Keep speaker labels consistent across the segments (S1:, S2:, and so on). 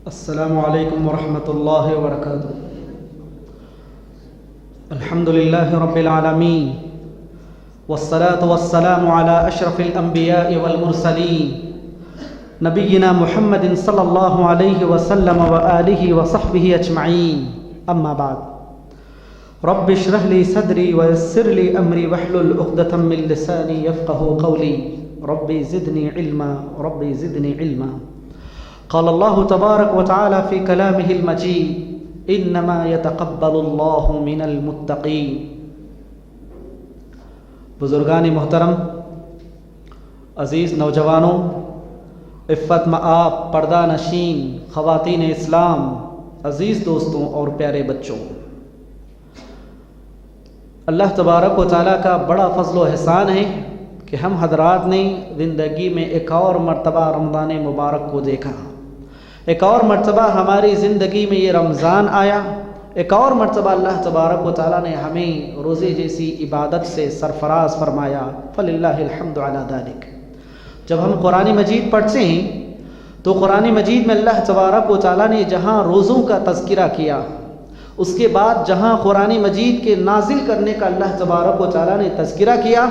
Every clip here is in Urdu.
S1: السلام علیکم ورحمۃ اللہ وبرکاتہ۔ الحمد للہ رب العالمین والصلاة والسلام علی اشرف الانبیاء والمرسلین نبینا محمد صلی اللہ علیہ وسلم وآلہ وصحبہ اجمعین، اما بعد رب اشرح لی صدری ویسر لی امری واحلل عقدۃ من لسانی یفقہوا قولی ربی زدنی علما ربی زدنی علما۔ قال اللہ تبارک وتعالی فی کلامہ المجید انما یتقبل اللہ من المتقین۔ بزرگان محترم، عزیز نوجوانوں، عفت مآب پردہ نشین خواتین اسلام، عزیز دوستوں اور پیارے بچوں، اللہ تبارک و تعالیٰ کا بڑا فضل و احسان ہے کہ ہم حضرات نے زندگی میں ایک اور مرتبہ رمضان مبارک کو دیکھا، ایک اور مرتبہ ہماری زندگی میں یہ رمضان آیا، ایک اور مرتبہ اللہ تبارک و تعالیٰ نے ہمیں روزے جیسی عبادت سے سرفراز فرمایا، فللہ الحمد علی ذالک۔ جب ہم قرآن مجید پڑھتے ہیں تو قرآن مجید میں اللہ تبارک و تعالیٰ نے جہاں روزوں کا تذکرہ کیا، اس کے بعد جہاں قرآن مجید کے نازل کرنے کا اللہ تبارک و تعالیٰ نے تذکرہ کیا،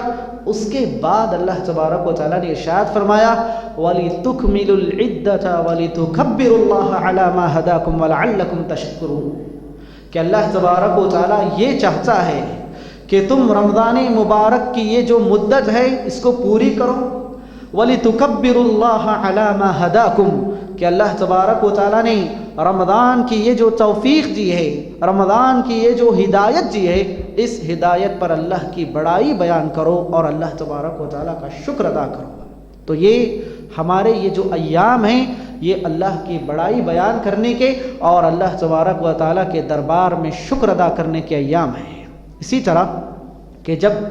S1: اس کے بعد اللہ تبارک و تعالیٰ نے ارشاد فرمایا وَلِتُكْمِلُوا الْعِدَّةَ وَلِتُكَبِّرُوا اللَّهَ عَلَى مَا هَدَاكُمْ وَلَعَلَّكُمْ تَشْكُرُونَ، کہ اللہ تبارک و تعالیٰ یہ چاہتا ہے کہ تم رمضان مبارک کی یہ جو مدت ہے اس کو پوری کرو، وَلِتُكَبِّرُوا اللَّهَ عَلَى مَا هَدَاكُمْ، کہ اللہ تبارک و تعالیٰ نے رمضان کی یہ جو توفیق دی ہے، رمضان کی یہ جو ہدایت دی ہے، اس ہدایت پر اللہ کی بڑائی بیان کرو اور اللہ تبارک و تعالیٰ کا شکر ادا کرو۔ تو یہ ہمارے یہ جو ایام ہیں یہ اللہ کی بڑائی بیان کرنے کے اور اللہ تبارک و تعالیٰ کے دربار میں شکر ادا کرنے کے ایام ہیں۔ اسی طرح کہ جب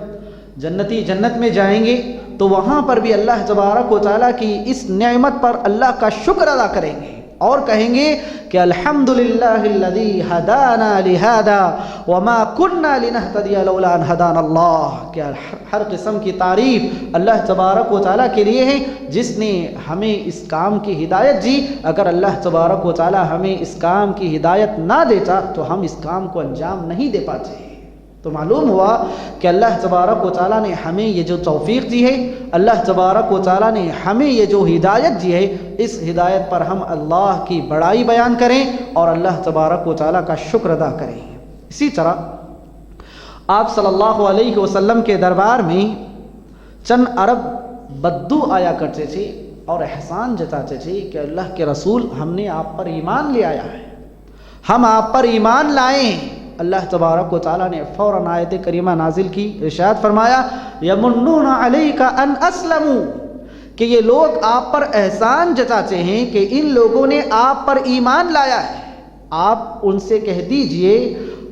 S1: جنتی جنت میں جائیں گے تو وہاں پر بھی اللہ تبارک و تعالیٰ کی اس نعمت پر اللہ کا شکر ادا کریں گے اور کہیں گے کہ الحمدللہ الذی ہدانا لہذا وما کنا لنہتدی لولا ان ہدانا اللہ، کہ ہر قسم کی تعریف اللہ تبارک و تعالیٰ کے لیے ہے جس نے ہمیں اس کام کی ہدایت دی۔ اگر اللہ تبارک و تعالیٰ ہمیں اس کام کی ہدایت نہ دیتا تو ہم اس کام کو انجام نہیں دے پاتے۔ تو معلوم ہوا کہ اللہ تبارک و تعالیٰ نے ہمیں یہ جو توفیق دی ہے، اللہ تبارک و تعالیٰ نے ہمیں یہ جو ہدایت دی ہے، اس ہدایت پر ہم اللہ کی بڑائی بیان کریں اور اللہ تبارک و تعالیٰ کا شکر ادا کریں۔ اسی طرح آپ صلی اللہ علیہ وسلم کے دربار میں چند عرب بدو آیا کرتے تھے اور احسان جتاتے تھے کہ اللہ کے رسول ہم نے آپ پر ایمان لے آیا ہے، ہم آپ پر ایمان لائے ہیں۔ اللہ تبارک و تعالیٰ نے فوراً آیت کریمہ نازل کی، ارشاد فرمایا یمنون علیک ان اسلموا، کہ یہ لوگ آپ پر احسان جتاتے ہیں کہ ان لوگوں نے آپ پر ایمان لایا ہے۔ آپ ان سے کہہ دیجئے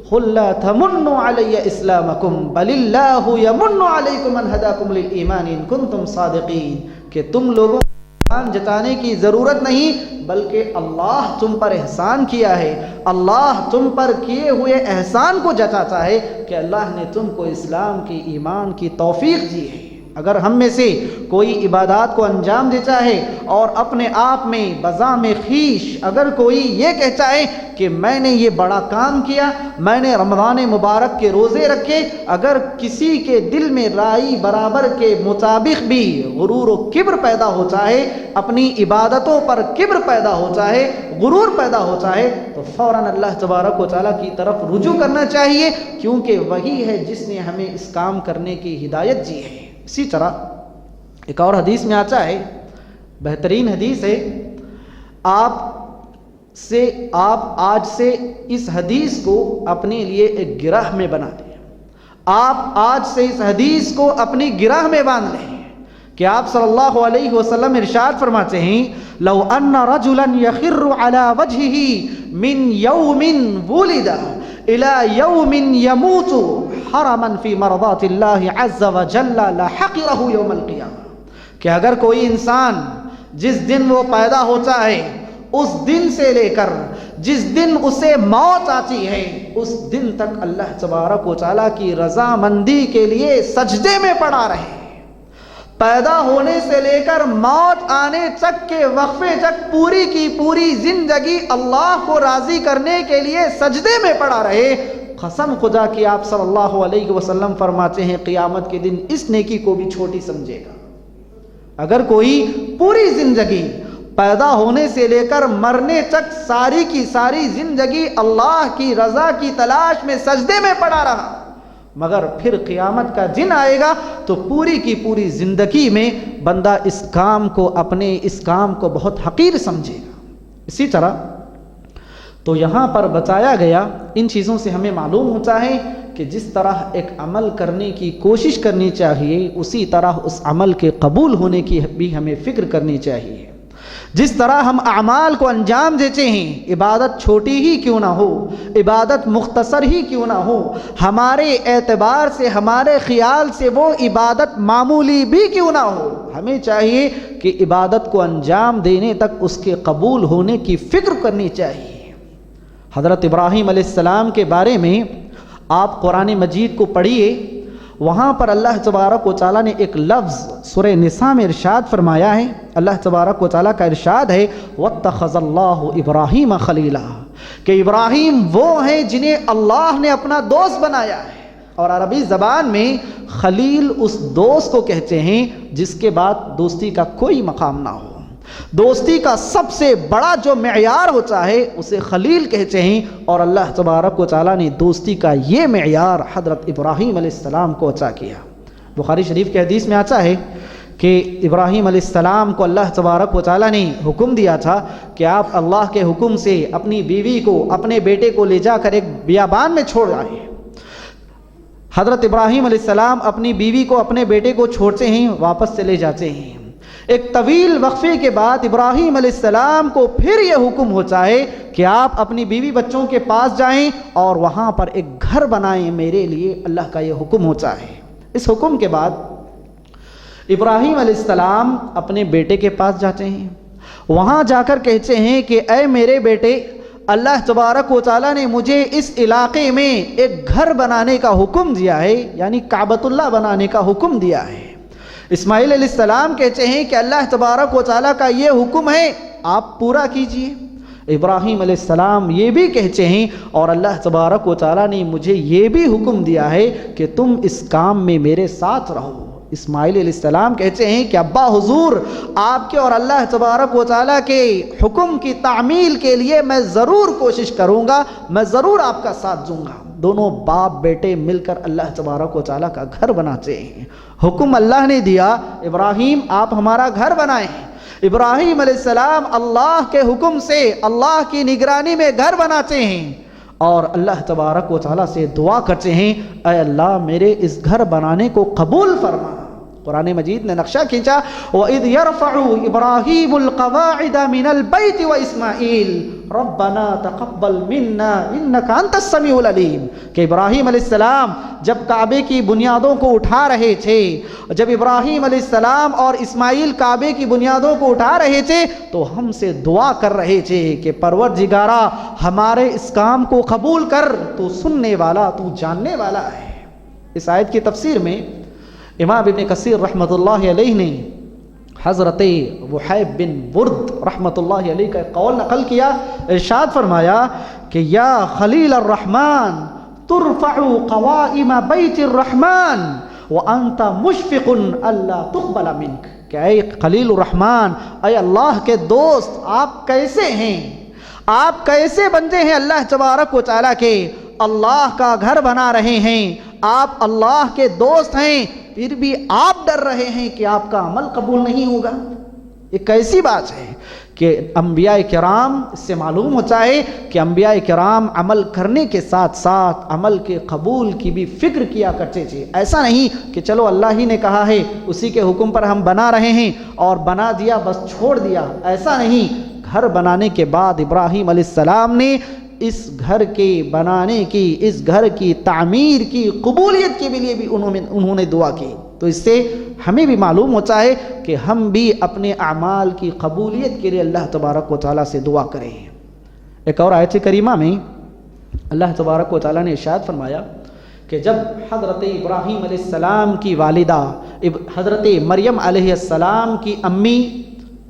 S1: قل لا تمنوا علی اسلامکم بل اللہ یمن علیکم ان ہداکم للایمان ان کنتم صادقین، کہ تم لوگوں احسان جتانے کی ضرورت نہیں بلکہ اللہ تم پر احسان کیا ہے، اللہ تم پر کیے ہوئے احسان کو جتاتا ہے کہ اللہ نے تم کو اسلام کی ایمان کی توفیق دی ہے۔ اگر ہم میں سے کوئی عبادات کو انجام دیتا ہے اور اپنے آپ میں بذام خیش اگر کوئی یہ کہتا ہے کہ میں نے یہ بڑا کام کیا، میں نے رمضان مبارک کے روزے رکھے، اگر کسی کے دل میں رائی برابر کے مطابق بھی غرور و کبر پیدا ہوتا ہے، اپنی عبادتوں پر کبر پیدا ہوتا ہے، غرور پیدا ہوتا ہے، تو فوراً اللہ تبارک و تعالیٰ کی طرف رجوع کرنا چاہیے، کیونکہ وہی ہے جس نے ہمیں اس کام کرنے کی ہدایت دی ہے۔ اسی طرح ایک اور حدیث میں آتا ہے، بہترین حدیث ہے، آپ آج سے اس حدیث کو اپنے لیے ایک گرہ میں بنا دیں، آپ آج سے اس حدیث کو اپنی گرہ میں باندھ لیں کہ آپ صلی اللہ علیہ وسلم ارشاد فرماتے ہیں لو ان رجلا یخر علی وجهه من یوم ولد الى یوم یموت حرما فی مرضات اللہ عز وجل لحقرہ یوم القیامہ، کہ اگر کوئی انسان جس دن وہ پیدا ہوتا ہے اس دن سے لے کر جس دن اسے موت آتی ہے اس دن تک اللہ تبارک و تعالیٰ کی رضامندی کے لیے سجدے میں پڑا رہے پیدا ہونے سے لے کر موت آنے تک کے وقفے تک پوری کی پوری زندگی اللہ کو راضی کرنے کے لیے سجدے میں پڑا رہے، قسم خدا کی آپ صلی اللہ علیہ وسلم فرماتے ہیں قیامت کے دن اس نیکی کو بھی چھوٹی سمجھے گا۔ اگر کوئی پوری زندگی پیدا ہونے سے لے کر مرنے تک ساری کی ساری زندگی اللہ کی رضا کی تلاش میں سجدے میں پڑا رہا، مگر پھر قیامت کا دن آئے گا تو پوری کی پوری زندگی میں بندہ اس کام کو بہت حقیر سمجھے گا۔ اسی طرح تو یہاں پر بتایا گیا، ان چیزوں سے ہمیں معلوم ہوتا ہے کہ جس طرح ایک عمل کرنے کی کوشش کرنی چاہیے، اسی طرح اس عمل کے قبول ہونے کی بھی ہمیں فکر کرنی چاہیے۔ جس طرح ہم اعمال کو انجام دیتے ہیں، عبادت چھوٹی ہی کیوں نہ ہو، عبادت مختصر ہی کیوں نہ ہو، ہمارے اعتبار سے ہمارے خیال سے وہ عبادت معمولی بھی کیوں نہ ہو، ہمیں چاہیے کہ عبادت کو انجام دینے تک اس کے قبول ہونے کی فکر کرنی چاہیے۔ حضرت ابراہیم علیہ السلام کے بارے میں آپ قرآن مجید کو پڑھیے، وہاں پر اللہ تبارک و تعالیٰ نے ایک لفظ سورہ نساء میں ارشاد فرمایا ہے۔ اللہ تبارک و تعالیٰ کا ارشاد ہے وَاتَّخَذَ اللَّهُ إِبْرَاهِيمَ خَلِيلًا، کہ ابراہیم وہ ہیں جنہیں اللہ نے اپنا دوست بنایا ہے۔ اور عربی زبان میں خلیل اس دوست کو کہتے ہیں جس کے بعد دوستی کا کوئی مقام نہ ہو، دوستی کا سب سے بڑا جو معیار ہوتا ہے اسے خلیل کہتے ہیں، اور اللہ تبارک و تعالیٰ نے دوستی کا یہ معیار حضرت ابراہیم علیہ السلام کو عطا کیا۔ بخاری شریف کے حدیث میں آتا ہے کہ ابراہیم علیہ السلام کو اللہ تبارک و تعالیٰ نے حکم دیا تھا کہ آپ اللہ کے حکم سے اپنی بیوی کو اپنے بیٹے کو لے جا کر ایک بیابان میں چھوڑ آئے۔ حضرت ابراہیم علیہ السلام اپنی بیوی کو اپنے بیٹے کو چھوڑتے ہیں، واپس چلے جاتے ہیں۔ ایک طویل وقفے کے بعد ابراہیم علیہ السلام کو پھر یہ حکم ہوتا ہے کہ آپ اپنی بیوی بچوں کے پاس جائیں اور وہاں پر ایک گھر بنائیں میرے لیے، اللہ کا یہ حکم ہوتا ہے۔ اس حکم کے بعد ابراہیم علیہ السلام اپنے بیٹے کے پاس جاتے ہیں، وہاں جا کر کہتے ہیں کہ اے میرے بیٹے، اللہ تبارک و تعالیٰ نے مجھے اس علاقے میں ایک گھر بنانے کا حکم دیا ہے، یعنی کعبۃ اللہ بنانے کا حکم دیا ہے۔ اسماعیل علیہ السلام کہتے ہیں کہ اللہ تبارک و تعالیٰ کا یہ حکم ہے، آپ پورا کیجئے۔ ابراہیم علیہ السلام یہ بھی کہتے ہیں اور اللہ تبارک و تعالیٰ نے مجھے یہ بھی حکم دیا ہے کہ تم اس کام میں میرے ساتھ رہو۔ اسماعیل علیہ السلام کہتے ہیں کہ ابا حضور، آپ کے اور اللہ تبارک و تعالیٰ کے حکم کی تعمیل کے لیے میں ضرور کوشش کروں گا، میں ضرور آپ کا ساتھ دوں گا۔ دونوں باپ بیٹے مل کر اللہ تبارک و تعالیٰ کا گھر بناتے ہیں۔ حکم اللہ نے دیا، ابراہیم آپ ہمارا گھر بنائیں۔ ابراہیم علیہ السلام اللہ کے حکم سے اللہ کی نگرانی میں گھر بناتے ہیں اور اللہ تبارک و تعالیٰ سے دعا کرتے ہیں اے اللہ میرے اس گھر بنانے کو قبول فرما۔ قرآن مجید نے نقشہ کھینچا وَإِذْ يَرْفَعُ إِبْرَاهِيمُ الْقَوَاعِدَ مِنَ الْبَيْتِ وَإِسْمَاعِيلُ رَبَّنَا تَقَبَّلْ مِنَّا إِنَّكَ أَنْتَ السَّمِيعُ الْعَلِيمُ، کہ ابراہیم علیہ السلام جب کعبے کی بنیادوں کو اٹھا رہے تھے، جب ابراہیم علیہ السلام اور اسماعیل کعبے کی بنیادوں کو اٹھا رہے تھے تو ہم سے دعا کر رہے تھے کہ پروردگارا ہمارے اس کام کو قبول کر، تو سننے والا، تو جاننے والا ہے۔ اس آیت کی تفسیر میں امام ابن کثیر رحمۃ اللہ علیہ نے حضرت وحیب بن برد رحمۃ اللہ علیہ کا قول نقل کیا، ارشاد فرمایا کہ یا خلیل الرحمن ترفع قوائم بیت الرحمن وانت مشفق الا تقبل منک، کہ اے خلیل الرحمن، اے اللہ کے دوست، آپ کیسے ہیں، آپ کیسے بندے ہیں اللہ تبارک و تعالیٰ کے، اللہ کا گھر بنا رہے ہیں، آپ اللہ کے دوست ہیں، پھر بھی آپ ڈر رہے ہیں کہ آپ کا عمل قبول نہیں ہوگا۔ یہ کیسی بات ہے کہ انبیاء کرام، اس سے معلوم ہوتا ہے کہ انبیاء کرام عمل کرنے کے ساتھ ساتھ عمل کے قبول کی بھی فکر کیا کرتے تھے۔ ایسا نہیں کہ چلو اللہ ہی نے کہا ہے اسی کے حکم پر ہم بنا رہے ہیں اور بنا دیا بس چھوڑ دیا، ایسا نہیں۔ گھر بنانے کے بعد ابراہیم علیہ السلام نے اس گھر کے بنانے کی، اس گھر کی تعمیر کی قبولیت کے لیے بھی انہوں نے دعا کی۔ تو اس سے ہمیں بھی معلوم ہوتا ہے کہ ہم بھی اپنے اعمال کی قبولیت کے لیے اللہ تبارک و تعالیٰ سے دعا کریں۔ ایک اور آیت کریمہ میں اللہ تبارک و تعالیٰ نے ارشاد فرمایا کہ جب حضرت ابراہیم علیہ السلام کی والدہ حضرت مریم علیہ السلام کی امی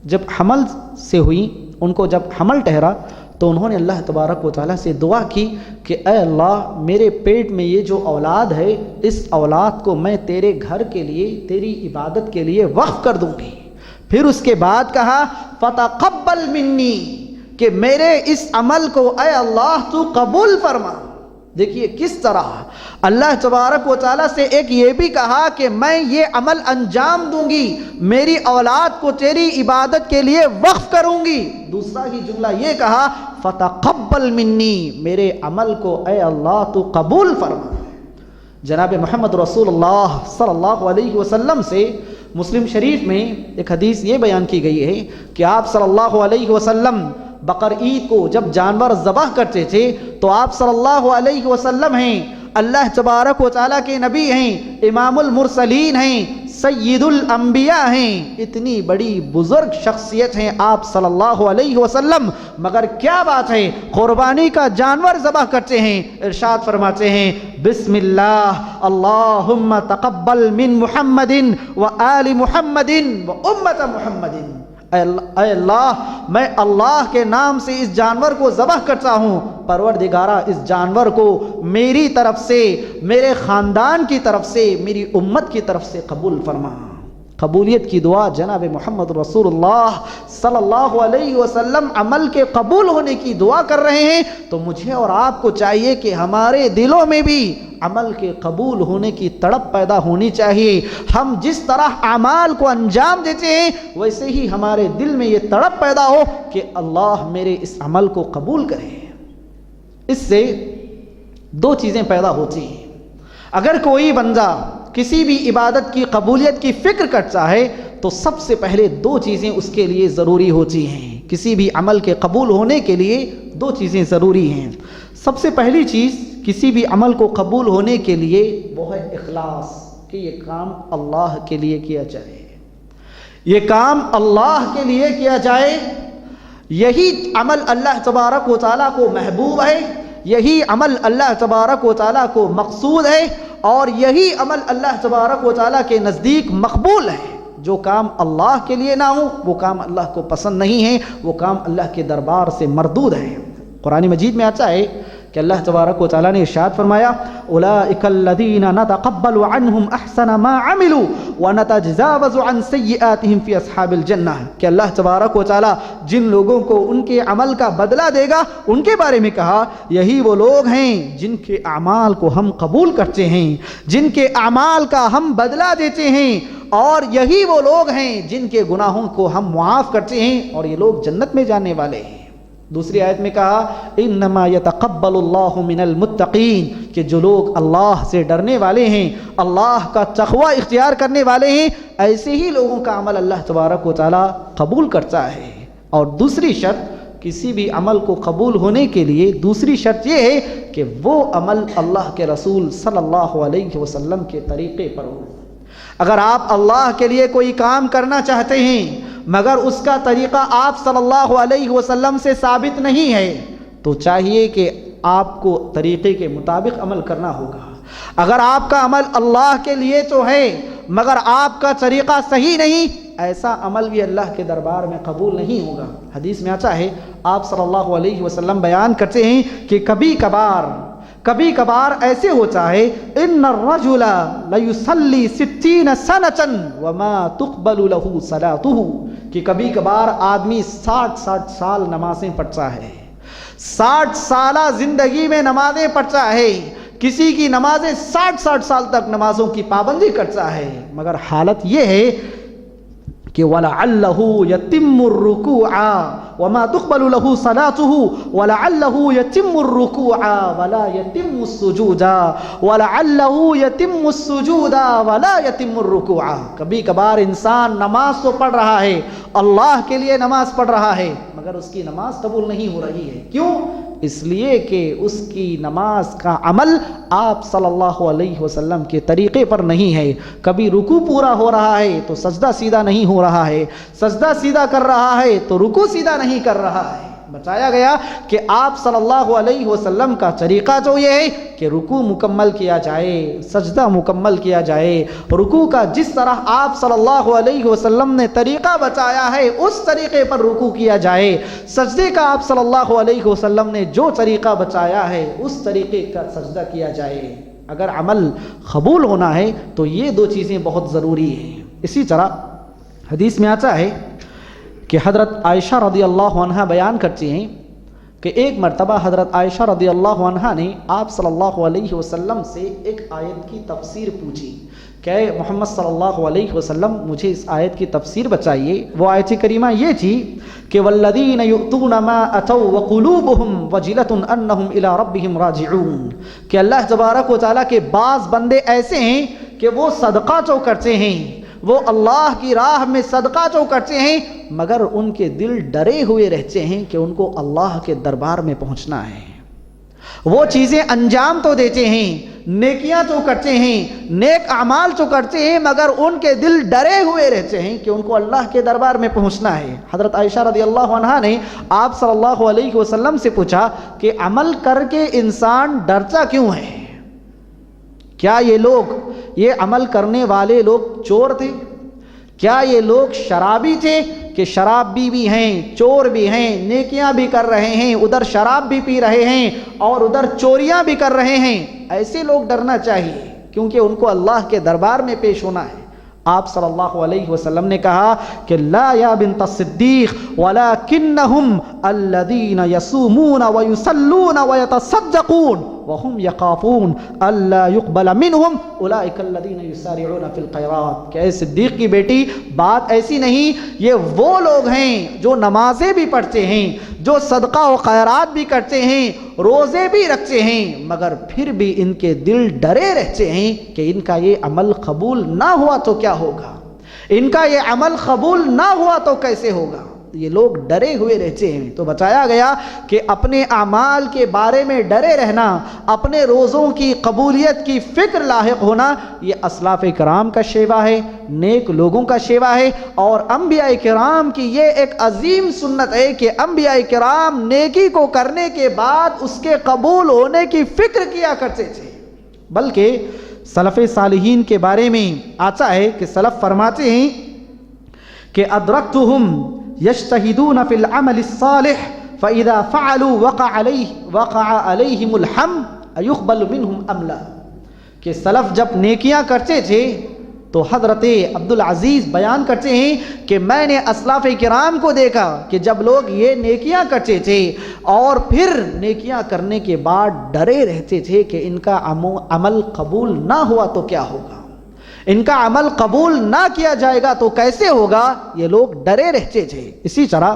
S1: جب حمل سے ہوئی، ان کو جب حمل ٹھہرا تو انہوں نے اللہ تبارک و تعالیٰ سے دعا کی کہ اے اللہ میرے پیٹ میں یہ جو اولاد ہے اس اولاد کو میں تیرے گھر کے لیے، تیری عبادت کے لیے وقف کر دوں گی۔ پھر اس کے بعد کہا فتقبل منی، کہ میرے اس عمل کو اے اللہ تو قبول فرما۔ دیکھیے کس طرح اللہ تبارک و تعالیٰ سے ایک یہ بھی کہا کہ میں یہ عمل انجام دوں گی، میری اولاد کو تیری عبادت کے لیے وقف کروں گی۔ دوسرا ہی جملہ یہ کہا فتقبل منی، میرے عمل کو اے اللہ تو قبول فرما۔ جناب محمد رسول اللہ صلی اللہ علیہ وسلم سے مسلم شریف میں ایک حدیث یہ بیان کی گئی ہے کہ آپ صلی اللہ علیہ وسلم بقر عید کو جب جانور ذبح کرتے تھے تو آپ صلی اللہ علیہ وسلم ہیں، اللہ تبارک و تعالیٰ کے نبی ہیں، امام المرسلین ہیں، سید الانبیاء ہیں، اتنی بڑی بزرگ شخصیت ہیں آپ صلی اللہ علیہ وسلم، مگر کیا بات ہے قربانی کا جانور ذبح کرتے ہیں، ارشاد فرماتے ہیں بسم اللہ اللہم تقبل من محمد و آل محمد و امت محمد۔ اے اللہ میں اللہ کے نام سے اس جانور کو ذبح کرتا ہوں، پروردگارہ اس جانور کو میری طرف سے، میرے خاندان کی طرف سے، میری امت کی طرف سے قبول فرما۔ قبولیت کی دعا جناب محمد رسول اللہ صلی اللہ علیہ وسلم عمل کے قبول ہونے کی دعا کر رہے ہیں، تو مجھے اور آپ کو چاہیے کہ ہمارے دلوں میں بھی عمل کے قبول ہونے کی تڑپ پیدا ہونی چاہیے۔ ہم جس طرح اعمال کو انجام دیتے ہیں ویسے ہی ہمارے دل میں یہ تڑپ پیدا ہو کہ اللہ میرے اس عمل کو قبول کرے۔ اس سے دو چیزیں پیدا ہوتی ہیں۔ اگر کوئی بندہ کسی بھی عبادت کی قبولیت کی فکر کرتا ہے تو سب سے پہلے دو چیزیں اس کے لیے ضروری ہوتی ہیں۔ کسی بھی عمل کے قبول ہونے کے لیے دو چیزیں ضروری ہیں۔ سب سے پہلی چیز کسی بھی عمل کو قبول ہونے کے لیے وہ ہے اخلاص، کہ یہ کام اللہ کے لیے کیا جائے، یہ کام اللہ کے لیے کیا جائے۔ یہی عمل اللہ تبارک و تعالیٰ کو محبوب ہے، یہی عمل اللہ تبارک و تعالیٰ کو مقصود ہے، اور یہی عمل اللہ تبارک و تعالیٰ کے نزدیک مقبول ہے۔ جو کام اللہ کے لیے نہ ہو وہ کام اللہ کو پسند نہیں ہے، وہ کام اللہ کے دربار سے مردود ہے۔ قرآن مجید میں آتا ہے کہ اللہ تبارک و تعالیٰ نے ارشاد فرمایا اولئک الذین نتقبل عنہم احسن ما عملوا ونتجاوز عن سیئاتہم فی اصحاب الجنہ، کہ اللہ تبارک و تعالیٰ جن لوگوں کو ان کے عمل کا بدلہ دے گا ان کے بارے میں کہا یہی وہ لوگ ہیں جن کے اعمال کو ہم قبول کرتے ہیں، جن کے اعمال کا ہم بدلہ دیتے ہیں، اور یہی وہ لوگ ہیں جن کے گناہوں کو ہم معاف کرتے ہیں، اور یہ لوگ جنت میں جانے والے ہیں۔ دوسری آیت میں کہا انما یتقبل اللہ من المتقین، کہ جو لوگ اللہ سے ڈرنے والے ہیں، اللہ کا تقوی اختیار کرنے والے ہیں، ایسے ہی لوگوں کا عمل اللہ تبارک و تعالیٰ قبول کرتا ہے۔ اور دوسری شرط کسی بھی عمل کو قبول ہونے کے لیے دوسری شرط یہ ہے کہ وہ عمل اللہ کے رسول صلی اللہ علیہ وسلم کے طریقے پر ہو۔ اگر آپ اللہ کے لیے کوئی کام کرنا چاہتے ہیں مگر اس کا طریقہ آپ صلی اللہ علیہ وسلم سے ثابت نہیں ہے تو چاہیے کہ آپ کو طریقے کے مطابق عمل کرنا ہوگا۔ اگر آپ کا عمل اللہ کے لیے تو ہے مگر آپ کا طریقہ صحیح نہیں، ایسا عمل بھی اللہ کے دربار میں قبول نہیں ہوگا۔ حدیث میں آتا ہے آپ صلی اللہ علیہ وسلم بیان کرتے ہیں کہ کبھی کبھار ایسے ہوتا ہے ان الرجل لیصلی 60 سنة وما تقبل له صلاته، کہ کبھی کبھار آدمی 60 سال نمازیں پڑھتا ہے، 60 سالہ زندگی میں نمازیں پڑھتا ہے، کسی کی نمازیں 60 سال تک نمازوں کی پابندی کرتا ہے، مگر حالت یہ ہے کہ وَلَعَلَّهُ يَتِمُّ الرُّكُوعَ وَمَا تُقْبَلُ لَهُ صَلَاتُهُ وَلَعَلَّهُ يَتِمُّ الرُّكُوعَ وَلَا يَتِمُّ السُّجُودَ وَلَعَلَّهُ يَتِمُّ السُّجُودَ وَلَا يَتِمُّ الرُّكُوعَ۔ کبھی کبھار انسان نماز تو پڑھ رہا ہے، اللہ کے لیے نماز پڑھ رہا ہے، مگر اس کی نماز قبول نہیں ہو رہی ہے۔ کیوں؟ اس لیے کہ اس کی نماز کا عمل آپ صلی اللہ علیہ وسلم کے طریقے پر نہیں ہے۔ کبھی رکوع پورا ہو رہا ہے تو سجدہ سیدھا نہیں ہو رہا ہے، سجدہ سیدھا کر رہا ہے تو رکوع سیدھا نہیں کر رہا ہے۔ بتایا گیا کہ آپ صلی اللہ علیہ وسلم کا طریقہ جو یہ ہے کہ رکوع مکمل کیا جائے، سجدہ مکمل کیا جائے، رکوع کا جس طرح آپ صلی اللہ علیہ وسلم نے طریقہ بتایا ہے اس طریقے پر رکوع کیا جائے، سجدے کا آپ صلی اللہ علیہ وسلم نے جو طریقہ بتایا ہے اس طریقے کا سجدہ کیا جائے۔ اگر عمل قبول ہونا ہے تو یہ دو چیزیں بہت ضروری ہیں۔ اسی طرح حدیث میں آتا ہے کہ حضرت عائشہ رضی اللہ عنہ بیان کرتی ہیں کہ ایک مرتبہ حضرت عائشہ رضی اللہ عنہ نے آپ صلی اللہ علیہ وسلم سے ایک آیت کی تفسیر پوچھی کہ محمد صلی اللہ علیہ وسلم مجھے اس آیت کی تفسیر بتائیے۔ وہ آیت کریمہ یہ تھی کہ والذین یؤتون ما اتوا وقلوبهم وجلۃ انہم الی ربہم راجعون، کہ اللہ تبارک و تعالیٰ کے بعض بندے ایسے ہیں کہ وہ صدقہ تو کرتے ہیں، وہ اللہ کی راہ میں صدقہ تو کرتے ہیں، مگر ان کے دل ڈرے ہوئے رہتے ہیں کہ ان کو اللہ کے دربار میں پہنچنا ہے۔ وہ چیزیں انجام تو دیتے ہیں، نیکیاں تو کرتے ہیں، نیک اعمال تو کرتے ہیں، مگر ان کے دل ڈرے ہوئے رہتے ہیں کہ ان کو اللہ کے دربار میں پہنچنا ہے۔ حضرت عائشہ رضی اللہ عنہا نے آپ صلی اللہ علیہ وسلم سے پوچھا کہ عمل کر کے انسان ڈرتا کیوں ہے؟ کیا یہ لوگ، یہ عمل کرنے والے لوگ چور تھے؟ کیا یہ لوگ شرابی تھے کہ شراب بھی ہیں، چور بھی ہیں، نیکیاں بھی کر رہے ہیں، ادھر شراب بھی پی رہے ہیں اور ادھر چوریاں بھی کر رہے ہیں؟ ایسے لوگ ڈرنا چاہیے کیونکہ ان کو اللہ کے دربار میں پیش ہونا ہے۔ آپ صلی اللہ علیہ وسلم نے کہا کہ لا یا بنت الصدیق ولکنہم الذین یصومون ویصلون ویتصدقون وهم یخافون الا يقبل منهم اولئک الذین یسارعون فی الخیرات، کہ اے صدیق کی بیٹی بات ایسی نہیں، یہ وہ لوگ ہیں جو نمازیں بھی پڑھتے ہیں، جو صدقہ و خیرات بھی کرتے ہیں، روزے بھی رکھتے ہیں، مگر پھر بھی ان کے دل ڈرے رہتے ہیں کہ ان کا یہ عمل قبول نہ ہوا تو کیا ہوگا، ان کا یہ عمل قبول نہ ہوا تو کیسے ہوگا۔ یہ لوگ ڈرے ہوئے رہتے ہیں۔ تو بتایا گیا کہ اپنے اعمال کے بارے میں ڈرے رہنا، اپنے روزوں کی قبولیت کی فکر لاحق ہونا، یہ اسلاف کرام کا شیوا ہے، نیک لوگوں کا شیوا ہے، اور انبیاء کرام کی یہ ایک عظیم سنت ہے کہ انبیاء کرام نیکی کو کرنے کے بعد اس کے قبول ہونے کی فکر کیا کرتے تھے۔ بلکہ سلف صالحین کے بارے میں آتا ہے کہ سلف فرماتے ہیں کہ ادرکتہم یجتہدون فی العمل الصالح فاذا فعلوا وقع علیہم الحم ایقبل منہم ام لا، کہ سلف جب نیکیاں کرتے تھے تو حضرت عبدالعزیز بیان کرتے ہیں کہ میں نے اسلاف کرام کو دیکھا کہ جب لوگ یہ نیکیاں کرتے تھے اور پھر نیکیاں کرنے کے بعد ڈرے رہتے تھے کہ ان کا عمل قبول نہ ہوا تو کیا ہوگا، ان کا عمل قبول نہ کیا جائے گا تو کیسے ہوگا، یہ لوگ ڈرے رہتے تھے۔ اسی طرح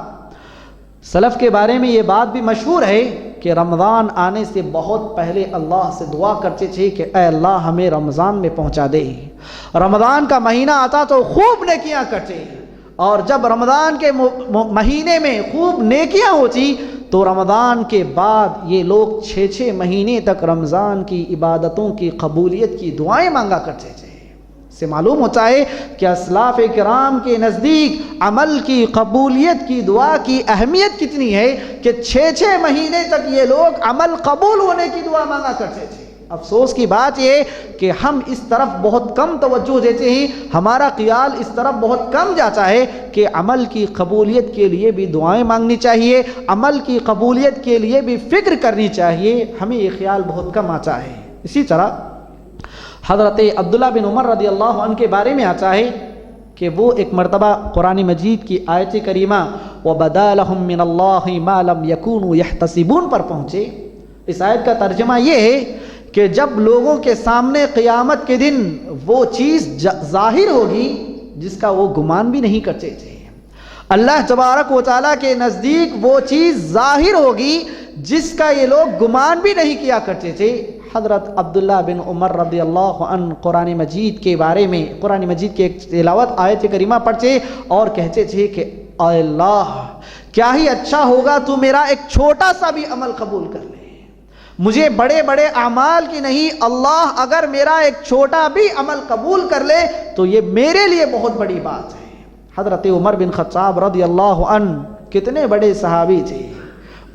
S1: سلف کے بارے میں یہ بات بھی مشہور ہے کہ رمضان آنے سے بہت پہلے اللہ سے دعا کرتے تھے کہ اے اللہ ہمیں رمضان میں پہنچا دے۔ رمضان کا مہینہ آتا تو خوب نیکیاں کرتے، اور جب رمضان کے مہینے میں خوب نیکیاں ہوتی تو رمضان کے بعد یہ لوگ 6 مہینے تک رمضان کی عبادتوں کی قبولیت کی دعائیں مانگا کرتے تھے۔ سے معلوم ہوتا ہے کہ اسلاف کرام کے نزدیک عمل کی قبولیت کی دعا کی اہمیت کتنی ہے کہ 6 مہینے تک یہ لوگ عمل قبول ہونے کی دعا مانگا کرتے تھے۔ افسوس کی بات یہ کہ ہم اس طرف بہت کم توجہ دیتے ہیں، ہمارا خیال اس طرف بہت کم جاتا ہے کہ عمل کی قبولیت کے لیے بھی دعائیں مانگنی چاہیے، عمل کی قبولیت کے لیے بھی فکر کرنی چاہیے، ہمیں یہ خیال بہت کم آتا ہے۔ اسی طرح حضرت عبداللہ بن عمر رضی اللہ عنہ کے بارے میں آتا ہے کہ وہ ایک مرتبہ قرآن مجید کی آیت کریمہ وَبَدَا لَهُم مِّنَ اللَّهِ مَا لَمْ يَكُونُوا يَحْتَسِبُونَ پر پہنچے۔ اس آیت کا ترجمہ یہ ہے کہ جب لوگوں کے سامنے قیامت کے دن وہ چیز ظاہر ہوگی جس کا وہ گمان بھی نہیں کرتے تھے، اللہ تبارک و تعالیٰ کے نزدیک وہ چیز ظاہر ہوگی جس کا یہ لوگ گمان بھی نہیں کیا کرتے تھے۔ حضرت عبداللہ بن عمر رضی اللہ عنہ قرآن مجید کے بارے میں، قرآن مجید کے ایک تلاوت آیت کریمہ پڑھتے اور کہتے تھے کہ اے اللہ کیا ہی اچھا ہوگا تو میرا ایک چھوٹا سا بھی عمل قبول کر لے، مجھے بڑے بڑے اعمال کی نہیں، اللہ اگر میرا ایک چھوٹا بھی عمل قبول کر لے تو یہ میرے لیے بہت بڑی بات ہے۔ حضرت عمر بن خطاب رضی اللہ عنہ کتنے بڑے صحابی تھے،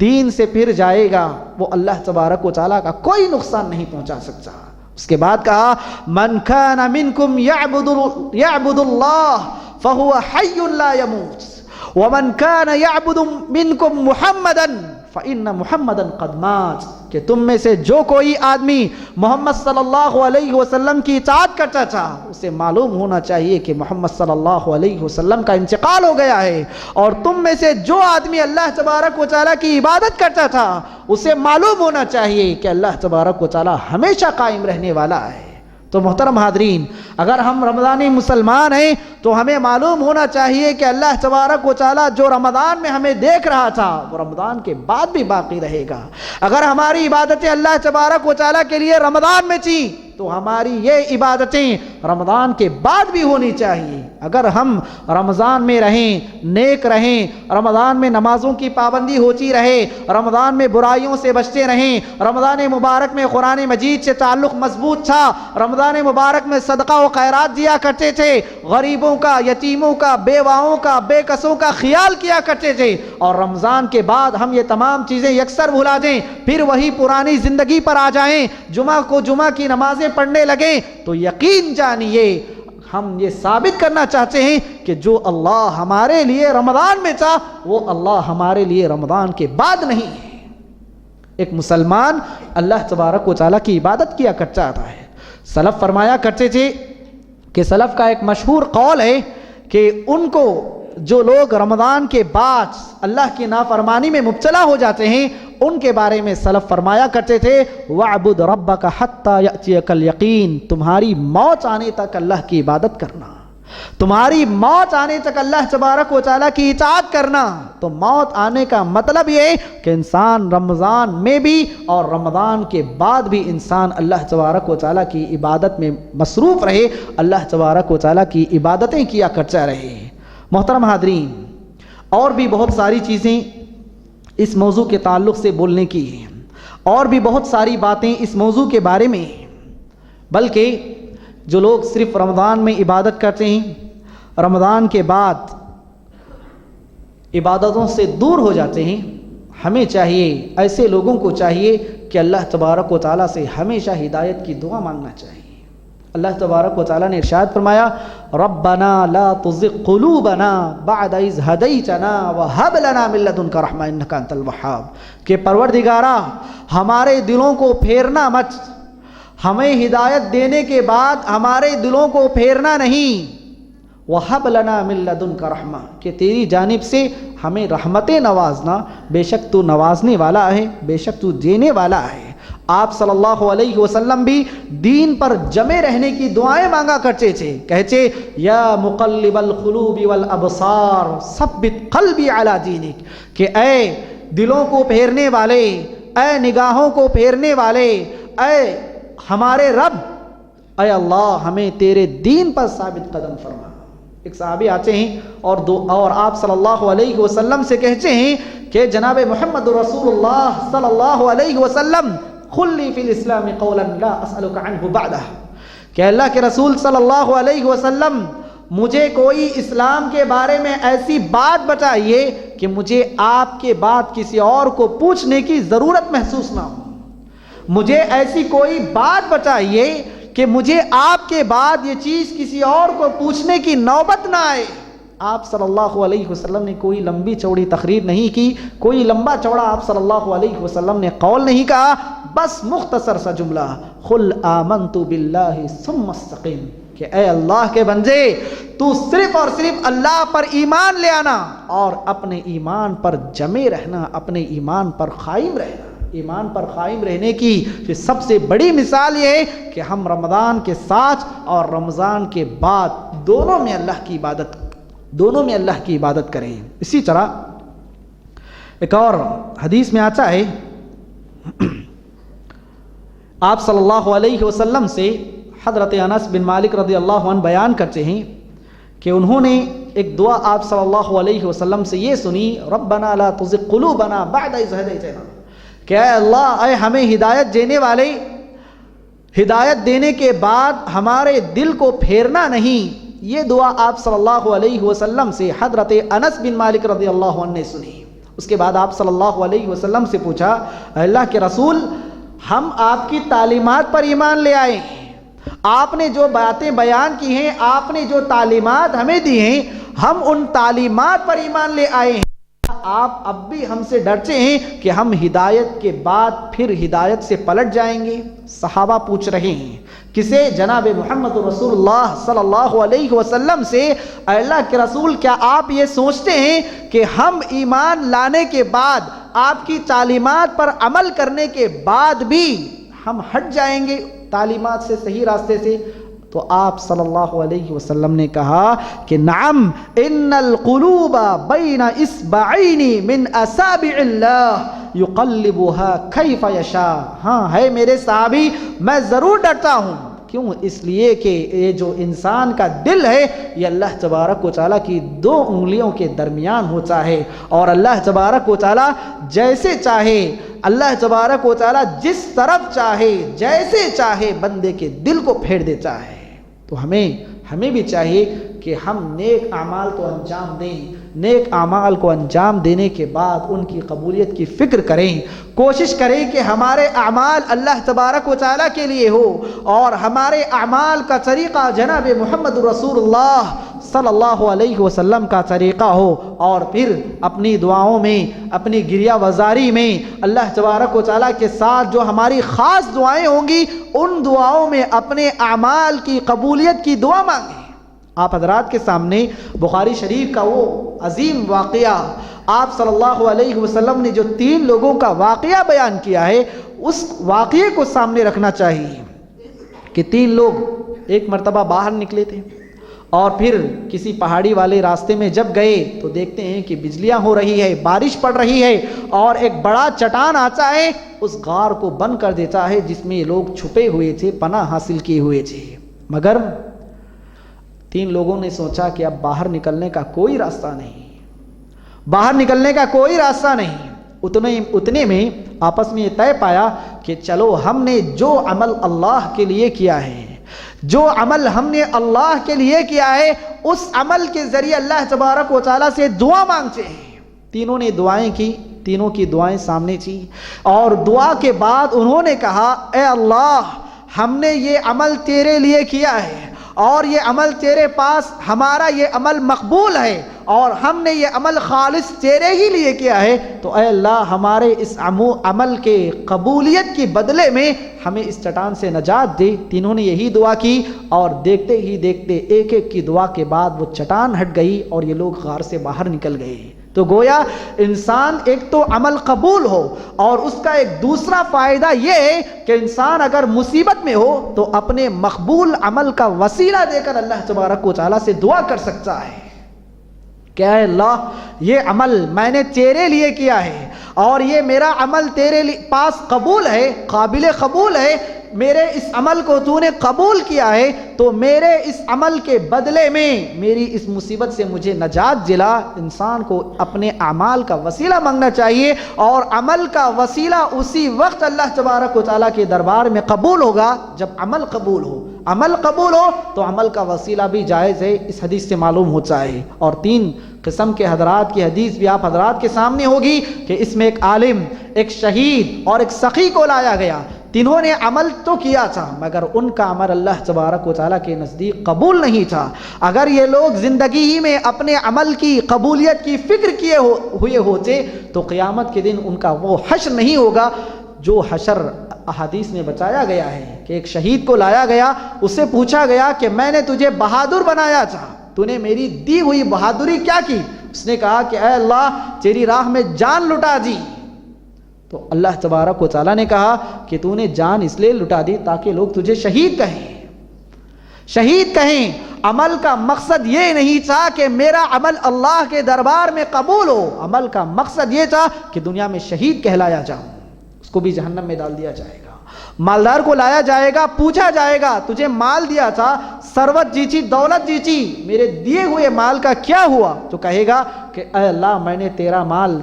S1: دین سے پھر جائے گا وہ اللہ تبارک و تعالیٰ کا کوئی نقصان نہیں پہنچا سکتا۔ اس کے بعد کہا من کان منکم یعبد اللہ فہو حی لا یموت ومن کان یعبد منکم محمدا فإن محمدا قد مات، کہ تم میں سے جو کوئی آدمی محمد صلی اللہ علیہ وسلم کی اطاعت کرتا تھا اسے معلوم ہونا چاہیے کہ محمد صلی اللہ علیہ وسلم کا انتقال ہو گیا ہے، اور تم میں سے جو آدمی اللہ تبارک و تعالیٰ کی عبادت کرتا تھا اسے معلوم ہونا چاہیے کہ اللہ تبارک و تعالیٰ ہمیشہ قائم رہنے والا ہے۔ تو محترم حاضرین، اگر ہم رمضانی مسلمان ہیں تو ہمیں معلوم ہونا چاہیے کہ اللہ تبارک و تعالیٰ جو رمضان میں ہمیں دیکھ رہا تھا وہ رمضان کے بعد بھی باقی رہے گا۔ اگر ہماری عبادتیں اللہ تبارک و تعالیٰ کے لیے رمضان میں تھیں تو ہماری یہ عبادتیں رمضان کے بعد بھی ہونی چاہیے۔ اگر ہم رمضان میں رہیں، نیک رہیں، رمضان میں نمازوں کی پابندی ہوتی رہے، رمضان میں برائیوں سے بچتے رہیں، رمضان مبارک میں قرآن مجید سے تعلق مضبوط تھا، رمضان مبارک میں صدقہ و خیرات دیا کرتے تھے، غریبوں کا، یتیموں کا، بیواؤں کا، بے کسوں کا خیال کیا کرتے تھے، اور رمضان کے بعد ہم یہ تمام چیزیں یکسر بھلا دیں، پھر وہی پرانی زندگی پر آ جائیں، جمعہ کو جمعہ کی نمازیں پڑھنے لگیں، تو یقین جانیے ہم یہ ثابت کرنا چاہتے ہیں کہ جو اللہ ہمارے لیے رمضان میں تھا وہ اللہ ہمارے لیے رمضان کے بعد نہیں ہے۔ ایک مسلمان اللہ تبارک و تعالیٰ کی عبادت کیا کرتا ہے۔ سلف فرمایا کرتے تھے کہ سلف کا ایک مشہور قول ہے کہ ان کو جو لوگ رمضان کے بعد اللہ کی نافرمانی میں مبتلا ہو جاتے ہیں ان کے بارے میں سلف فرمایا کرتے تھے وَاعْبُدْ رَبَّكَ حَتَّى يَأْتِيَكَ الْيَقِينُ، تمہاری موت آنے تک اللہ کی عبادت کرنا، تمہاری موت آنے تک اللہ تبارک و تعالیٰ کی اطاعت کرنا۔ تو موت آنے کا مطلب یہ کہ انسان رمضان میں بھی اور رمضان کے بعد بھی انسان اللہ تبارک و تعالیٰ کی عبادت میں مصروف رہے، اللہ تبارک و تعالیٰ کی عبادتیں کیا کرتا رہے۔ محترم حاضرین، اور بھی بہت ساری چیزیں اس موضوع کے تعلق سے بولنے کی ہیں، اور بھی بہت ساری باتیں اس موضوع کے بارے میں ہیں، بلکہ جو لوگ صرف رمضان میں عبادت کرتے ہیں رمضان کے بعد عبادتوں سے دور ہو جاتے ہیں، ہمیں چاہیے، ایسے لوگوں کو چاہیے کہ اللہ تبارک و تعالیٰ سے ہمیشہ ہدایت کی دعا مانگنا چاہیے۔ اللہ تبارک و تعالیٰ نے ارشاد فرمایا ربنا لا تزغ قلوبنا بعد اذ ہدیتنا وہب لنا من لدنک رحمۃ انک انت الوہاب، کہ پروردگارا ہمارے دلوں کو پھیرنا مت، ہمیں ہدایت دینے کے بعد ہمارے دلوں کو پھیرنا نہیں، وہب لنا من لدنک رحمہ، کہ تیری جانب سے ہمیں رحمتیں نوازنا، بے شک تو نوازنے والا ہے، بے شک تو دینے والا ہے۔ آپ صلی اللہ علیہ وسلم بھی دین پر جمے رہنے کی دعائیں مانگا کرتے تھے، کہتے یا مقلب القلوب والابصار ثبت قلبی علی دینک، کہ اے دلوں کو پھیرنے والے، اے نگاہوں کو پھیرنے والے، اے ہمارے رب، اے اللہ ہمیں تیرے دین پر ثابت قدم فرما۔ ایک صحابی آتے ہیں اور آپ صلی اللہ علیہ وسلم سے کہتے ہیں کہ جناب محمد رسول اللہ صلی اللہ علیہ وسلم خلی فی الاسلام قولا لا اسألک عنہ بعدہ، کہ اللہ کے رسول صلی اللہ علیہ وسلم مجھے کوئی اسلام کے بارے میں ایسی بات بتائیے کہ مجھے آپ کے بعد کسی اور کو پوچھنے کی ضرورت محسوس نہ ہو، مجھے ایسی کوئی بات بتائیے کہ مجھے آپ کے بعد یہ چیز کسی اور کو پوچھنے کی نوبت نہ آئے۔ آپ صلی اللہ علیہ وسلم نے کوئی لمبی چوڑی تقریر نہیں کی، کوئی لمبا چوڑا آپ صلی اللہ علیہ وسلم نے قول نہیں کہا، بس مختصر سا جملہ قل آمنت باللہ ثم استقم، کہ اے اللہ کے بندے تو صرف اور صرف اللہ پر ایمان لے آنا اور اپنے ایمان پر جمے رہنا، اپنے ایمان پر قائم رہنا۔ ایمان پر قائم رہنے کی پھر سب سے بڑی مثال یہ ہے کہ ہم رمضان کے ساتھ اور رمضان کے بعد دونوں میں اللہ کی عبادت کریں۔ اسی طرح ایک اور حدیث میں آتا ہے، آپ صلی اللہ علیہ وسلم سے حضرت انس بن مالک رضی اللہ عنہ بیان کرتے ہیں کہ انہوں نے ایک دعا آپ صلی اللہ علیہ وسلم سے یہ سنی ربنا لا تزغ قلوبنا بعد اذ ہدیتنا، کہ اے اللہ، اے ہمیں ہدایت دینے والے، ہدایت دینے کے بعد ہمارے دل کو پھیرنا نہیں۔ یہ دعا آپ صلی اللہ علیہ وسلم سے حضرت انس بن مالک رضی اللہ عنہ نے سنی، اس کے بعد آپ صلی اللہ علیہ وسلم سے پوچھا اللہ کے رسول ہم آپ کی تعلیمات پر ایمان لے آئے ہیں، آپ نے جو باتیں بیان کی ہیں، آپ نے جو تعلیمات ہمیں دی ہیں، ہم ان تعلیمات پر ایمان لے آئے ہیں، آپ اب بھی ہم سے ڈرتے ہیں کہ ہم ہدایت کے بعد پھر ہدایت سے پلٹ جائیں گے؟ صحابہ پوچھ رہے ہیں کسے؟ جناب محمد رسول اللہ صلی اللہ علیہ وسلم سے اے اللہ کے رسول کیا آپ یہ سوچتے ہیں کہ ہم ایمان لانے کے بعد آپ کی تعلیمات پر عمل کرنے کے بعد بھی ہم ہٹ جائیں گے تعلیمات سے، صحیح راستے سے؟ تو آپ صلی اللہ علیہ وسلم نے کہا کہ نعم ان القلوب بین اصبعین من اصابع اللہ یقلبها کیف یشاء، ہاں ہے میرے صحابی میں ضرور ڈرتا ہوں، کیوں؟ اس لیے کہ یہ جو انسان کا دل ہے یہ اللہ تبارک و تعالیٰ کی 2 انگلیوں کے درمیان ہوتا ہے، اور اللہ تبارک و تعالیٰ جیسے چاہے، اللہ تبارک و تعالیٰ جس طرف چاہے جیسے چاہے بندے کے دل کو پھیر دیتا ہے۔ تو ہمیں بھی چاہیے کہ ہم نیک اعمال کو انجام دیں، نیک اعمال کو انجام دینے کے بعد ان کی قبولیت کی فکر کریں، کوشش کریں کہ ہمارے اعمال اللہ تبارک و تعالیٰ کے لیے ہو، اور ہمارے اعمال کا طریقہ جناب محمد رسول اللہ صلی اللہ علیہ وسلم کا طریقہ ہو، اور پھر اپنی دعاؤں میں، اپنی گریہ وزاری میں اللہ تبارک و تعالیٰ کے ساتھ جو ہماری خاص دعائیں ہوں گی ان دعاؤں میں اپنے اعمال کی قبولیت کی دعا مانگیں۔ آپ حضرات کے سامنے بخاری شریف کا وہ عظیم واقعہ، آپ صلی اللہ علیہ وسلم نے جو 3 لوگوں کا واقعہ بیان کیا ہے، اس واقعے کو سامنے رکھنا چاہیے کہ 3 لوگ ایک مرتبہ باہر نکلے تھے، اور پھر کسی پہاڑی والے راستے میں جب گئے تو دیکھتے ہیں کہ بجلیاں ہو رہی ہے، بارش پڑ رہی ہے، اور ایک بڑا چٹان آتا ہے اس غار کو بند کر دیتا ہے جس میں یہ لوگ چھپے ہوئے تھے، پناہ حاصل کیے ہوئے تھے۔ مگر 3 لوگوں نے سوچا کہ اب باہر نکلنے کا کوئی راستہ نہیں، باہر نکلنے کا کوئی راستہ نہیں۔ اتنے میں آپس میں یہ طے پایا کہ چلو ہم نے جو عمل اللہ کے لیے کیا ہے، جو عمل ہم نے اللہ کے لیے کیا ہے، اس عمل کے ذریعے اللہ تبارک و تعالیٰ سے دعا مانگتے ہیں۔ تینوں نے دعائیں کی، تینوں کی دعائیں سامنے تھی، اور دعا کے بعد انہوں نے کہا اے اللہ ہم نے یہ عمل تیرے لیے کیا ہے، اور یہ عمل تیرے پاس، ہمارا یہ عمل مقبول ہے، اور ہم نے یہ عمل خالص تیرے ہی لیے کیا ہے، تو اے اللہ ہمارے اس عمل کے قبولیت کے بدلے میں ہمیں اس چٹان سے نجات دے۔ تینوں نے یہی دعا کی، اور دیکھتے ہی دیکھتے ایک ایک کی دعا کے بعد وہ چٹان ہٹ گئی اور یہ لوگ غار سے باہر نکل گئے۔ تو گویا انسان ایک تو عمل قبول ہو، اور اس کا ایک دوسرا فائدہ یہ ہے کہ انسان اگر مصیبت میں ہو تو اپنے مقبول عمل کا وسیلہ دے کر اللہ تبارک و تعالیٰ سے دعا کر سکتا ہے کہ اے اللہ یہ عمل میں نے تیرے لیے کیا ہے، اور یہ میرا عمل تیرے پاس قبول ہے، قابل قبول ہے، میرے اس عمل کو تو نے قبول کیا ہے، تو میرے اس عمل کے بدلے میں میری اس مصیبت سے مجھے نجات دلا۔ انسان کو اپنے اعمال کا وسیلہ مانگنا چاہیے، اور عمل کا وسیلہ اسی وقت اللہ تبارک و تعالیٰ کے دربار میں قبول ہوگا جب عمل قبول ہو۔ عمل قبول ہو تو عمل کا وسیلہ بھی جائز ہے، اس حدیث سے معلوم ہوتا ہے۔ اور 3 قسم کے حضرات کی حدیث بھی آپ حضرات کے سامنے ہوگی کہ اس میں ایک عالم، ایک شہید اور ایک سخی کو لایا گیا۔ تینوں نے عمل تو کیا تھا مگر ان کا عمل اللہ تبارک و تعالیٰ کے نزدیک قبول نہیں تھا۔ اگر یہ لوگ زندگی ہی میں اپنے عمل کی قبولیت کی فکر کیے ہوئے ہوتے تو قیامت کے دن ان کا وہ حشر نہیں ہوگا جو حشر احادیث میں بتایا گیا ہے کہ ایک شہید کو لایا گیا، اس سے پوچھا گیا کہ میں نے تجھے بہادر بنایا تھا، تو نے میری دی ہوئی بہادری کیا کی؟ اس نے کہا کہ اے اللہ تیری راہ میں جان لٹا دی۔ تو اللہ تبارک و تعالیٰ نے کہا کہ تو نے جان اس لیے لٹا دی تاکہ لوگ تجھے شہید کہیں، شہید کہیں۔ عمل کا مقصد یہ نہیں تھا کہ میرا عمل اللہ کے دربار میں قبول ہو، عمل کا مقصد یہ تھا کہ دنیا میں شہید کہلایا جاؤں، اس کو بھی جہنم میں ڈال دیا جائے گا۔ مالدار کو لایا جائے گا، پوچھا جائے گا تجھے مال دیا تھا، ثروت جیچی، دولت جیچی، میرے دیے ہوئے مال کا کیا ہوا؟ تو کہے گا کہ اے اللہ میں نے تیرا مال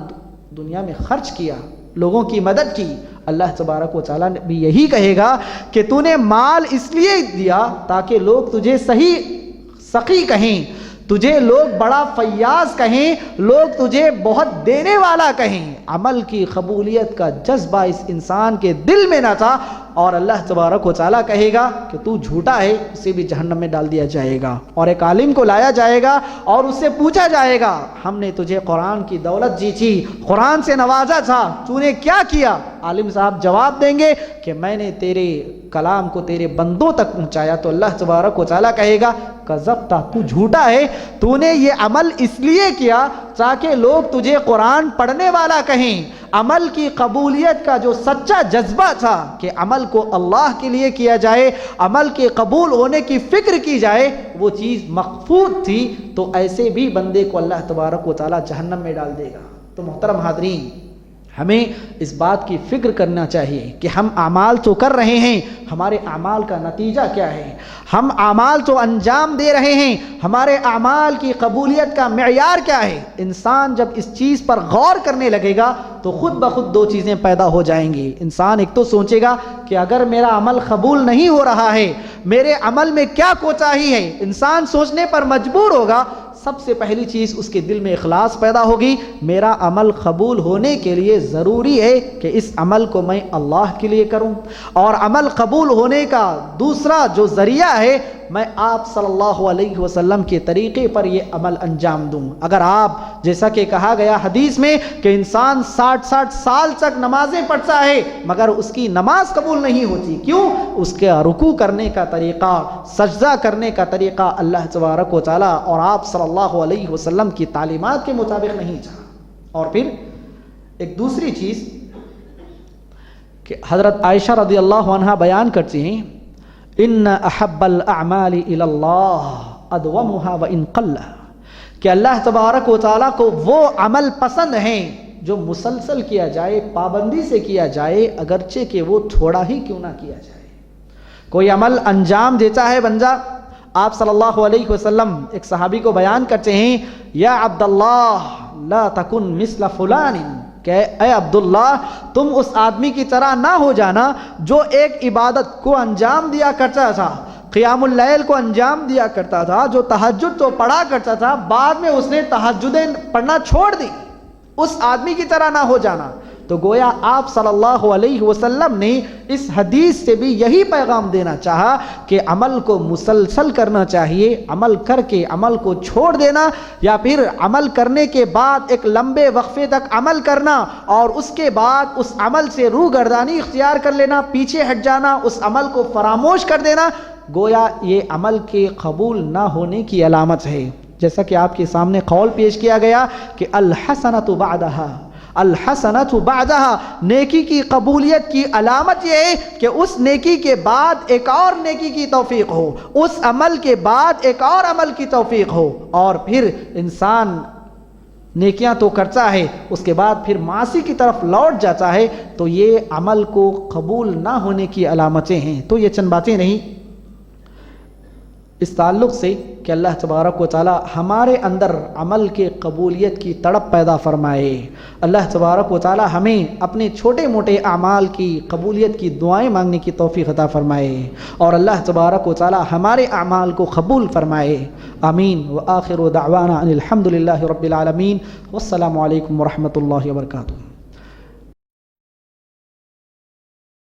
S1: دنیا میں خرچ کیا، لوگوں کی مدد کی۔ اللہ تبارک و تعالیٰ نے بھی یہی کہے گا کہ تو نے مال اس لیے دیا تاکہ لوگ تجھے صحیح سخی کہیں، تجھے لوگ بڑا فیاض کہیں، لوگ تجھے بہت دینے والا کہیں، عمل کی قبولیت کا جذبہ اس انسان کے دل میں نہ تھا، اور اللہ تبارک و تعالیٰ کہے گا کہ تو جھوٹا ہے، اسے بھی جہنم میں ڈال دیا جائے گا۔ اور ایک عالم کو لایا جائے گا اور اس سے پوچھا جائے گا، ہم نے تجھے قرآن کی دولت دی تھی، قرآن سے نوازا تھا، تو نے کیا کیا؟ عالم صاحب جواب دیں گے کہ میں نے تیرے کلام کو تیرے بندوں تک پہنچایا۔ تو اللہ تبارک و تعالیٰ کہے گا کذبتا، تو جھوٹا ہے، تو نے یہ عمل اس لیے کیا تاکہ لوگ تجھے قرآن پڑھنے والا کہیں۔ عمل کی قبولیت کا جو سچا جذبہ تھا کہ عمل کو اللہ کے لیے کیا جائے، عمل کے قبول ہونے کی فکر کی جائے، وہ چیز مخفوت تھی، تو ایسے بھی بندے کو اللہ تبارک و تعالیٰ جہنم میں ڈال دے گا۔ تو محترم حاضرین، ہمیں اس بات کی فکر کرنا چاہیے کہ ہم اعمال تو کر رہے ہیں، ہمارے اعمال کا نتیجہ کیا ہے؟ ہم اعمال تو انجام دے رہے ہیں، ہمارے اعمال کی قبولیت کا معیار کیا ہے؟ انسان جب اس چیز پر غور کرنے لگے گا تو خود بخود دو چیزیں پیدا ہو جائیں گی۔ انسان ایک تو سوچے گا کہ اگر میرا عمل قبول نہیں ہو رہا ہے، میرے عمل میں کیا کوتاہی ہے، انسان سوچنے پر مجبور ہوگا۔ سب سے پہلی چیز اس کے دل میں اخلاص پیدا ہوگی، میرا عمل قبول ہونے کے لیے ضروری ہے کہ اس عمل کو میں اللہ کے لیے کروں، اور عمل قبول ہونے کا دوسرا جو ذریعہ ہے، میں آپ صلی اللہ علیہ وسلم کے طریقے پر یہ عمل انجام دوں۔ اگر آپ، جیسا کہ کہا گیا حدیث میں کہ انسان 60 سال تک نمازیں پڑھتا ہے مگر اس کی نماز قبول نہیں ہوتی، کیوں؟ اس کے رکوع کرنے کا طریقہ، سجدہ کرنے کا طریقہ اللہ تبارک و تعالیٰ اور آپ صلی اللہ علیہ وسلم کی تعلیمات کے مطابق نہیں تھا۔ اور پھر ایک دوسری چیز کہ حضرت عائشہ رضی اللہ عنہا بیان کرتی ہیں، ان احب الاعمال الی اللہ ادومها وان قل، کہ اللہ تبارک و تعالیٰ کو وہ عمل پسند ہیں جو مسلسل کیا جائے، پابندی سے کیا جائے، اگرچہ کہ وہ تھوڑا ہی کیوں نہ کیا جائے۔ کوئی عمل انجام دیتا ہے بندہ، آپ صلی اللہ علیہ وسلم ایک صحابی کو بیان کرتے ہیں، یا عبداللہ لا تکن مثل فلان، کہ اے عبداللہ تم اس آدمی کی طرح نہ ہو جانا جو ایک عبادت کو انجام دیا کرتا تھا، قیام اللیل کو انجام دیا کرتا تھا، جو تہجد تو پڑھا کرتا تھا، بعد میں اس نے تہجدیں پڑھنا چھوڑ دی، اس آدمی کی طرح نہ ہو جانا۔ تو گویا آپ صلی اللہ علیہ وسلم نے اس حدیث سے بھی یہی پیغام دینا چاہا کہ عمل کو مسلسل کرنا چاہیے، عمل کر کے عمل کو چھوڑ دینا، یا پھر عمل کرنے کے بعد ایک لمبے وقفے تک عمل کرنا اور اس کے بعد اس عمل سے روگردانی اختیار کر لینا، پیچھے ہٹ جانا، اس عمل کو فراموش کر دینا، گویا یہ عمل کے قبول نہ ہونے کی علامت ہے۔ جیسا کہ آپ کے سامنے قول پیش کیا گیا کہ الحسنۃ بعدہا، الحسنۃ بعدہا، نیکی کی قبولیت کی علامت یہ ہے کہ اس نیکی کے بعد ایک اور نیکی کی توفیق ہو، اس عمل کے بعد ایک اور عمل کی توفیق ہو، اور پھر انسان نیکیاں تو کرتا ہے، اس کے بعد پھر معاصی کی طرف لوٹ جاتا ہے، تو یہ عمل کو قبول نہ ہونے کی علامتیں ہیں۔ تو یہ چند باتیں نہیں اس تعلق سے کہ اللہ تبارک و تعالی ہمارے اندر عمل کے قبولیت کی تڑپ پیدا فرمائے، اللہ تبارک و تعالی ہمیں اپنے چھوٹے موٹے اعمال کی قبولیت کی دعائیں مانگنے کی توفیق عطا فرمائے، اور اللہ تبارک و تعالی ہمارے اعمال کو قبول فرمائے، آمین۔ وآخر دعوانا ان الحمد للہ رب العالمین، والسلام علیکم ورحمۃ اللہ وبرکاتہ۔